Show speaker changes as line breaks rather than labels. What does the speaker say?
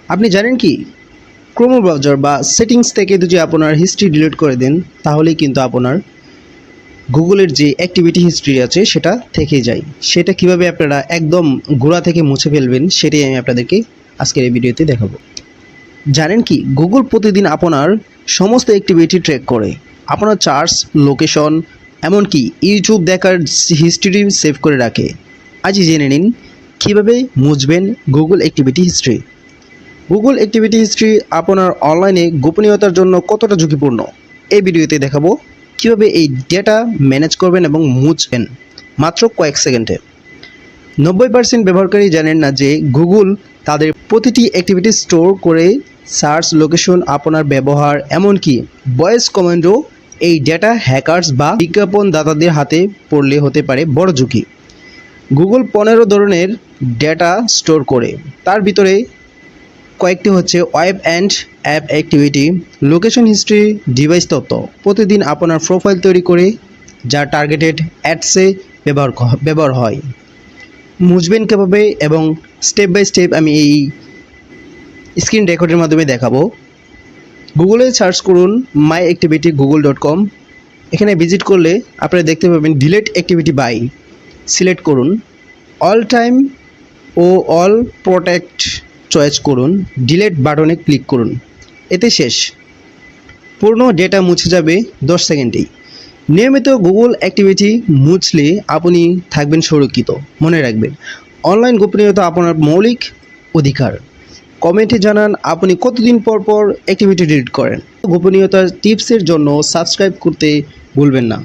আপনি জানেন কি ক্রোম ব্রাউজার বা সেটিংস থেকে যদি আপনার হিস্ট্রি ডিলিট করে দেন তাহলেই কিন্তু আপনার গুগলের যে অ্যাক্টিভিটি হিস্ট্রি আছে সেটা থেকে যায়। সেটা কিভাবে আপনারা একদম গোড়া থেকে মুছে ফেলবেন সেটাই আমি আপনাদেরকে আজকের এই ভিডিওতে দেখাবো। জানেন কি গুগল প্রতিদিন আপনার সমস্ত অ্যাক্টিভিটি ট্র্যাক করে, আপনার চার্টস, লোকেশন, এমনকি ইউটিউব দেখার হিস্ট্রি সেভ করে রাখে। আজই জেনে নিন কীভাবে মুছবেন Google activity history. Google activity history আপনার অনলাইনে গোপনীয়তার জন্য কতটা ঝুঁকিপূর্ণ এই ভিডিওতে দেখাবো। কীভাবে এই ডেটা ম্যানেজ করবেন এবং মুছবেন মাত্র কয়েক সেকেন্ডে। 90% ব্যবহারকারী জানেন না যে গুগল তাদের প্রতিটি অ্যাক্টিভিটি স্টোর করে সার্চ, লোকেশন, আপনার ব্যবহার, এমনকি ভয়েস কমান্ডও এই ডেটা হ্যাকার্স বা বিজ্ঞাপনদাতাদের হাতে পড়লে হতে পারে বড় ঝুঁকি। গুগল 15 ধরনের ডেটা স্টোর করে, তার ভিতরে কয়েকটি হচ্ছে web and app activity, location history, device তথ্য। প্রতিদিন আপনার প্রোফাইল তৈরি করে যা টার্গেটেড অ্যাডসে ব্যবহার হয়। মুছবেন কীভাবে এবং স্টেপ বাই স্টেপ আমি এই স্ক্রিন রেকর্ডের মাধ্যমে দেখাবো। গুগলে সার্চ করুন myactivity.google.com। এখানে ভিজিট করলে আপনারা দেখতে পাবেন ডিলিট অ্যাক্টিভিটি বাই। সিলেক্ট করুন অল টাইম ও অল প্রোটেক্ট চয়েস করুন, ডিলিট বাটনে ক্লিক করুন। এতে শেষ, পূর্ণ ডেটা মুছে যাবে 10 সেকেন্ডেই। নিয়মিত গুগল অ্যাক্টিভিটি মুছলে আপনি থাকবেন সুরক্ষিত। মনে রাখবেন, অনলাইন গোপনীয়তা আপনার মৌলিক অধিকার। কমেন্টে জানান আপনি কতদিন পর পর অ্যাক্টিভিটি ডিলিট করেন। গোপনীয়তার টিপসের জন্য সাবস্ক্রাইব করতে ভুলবেন না।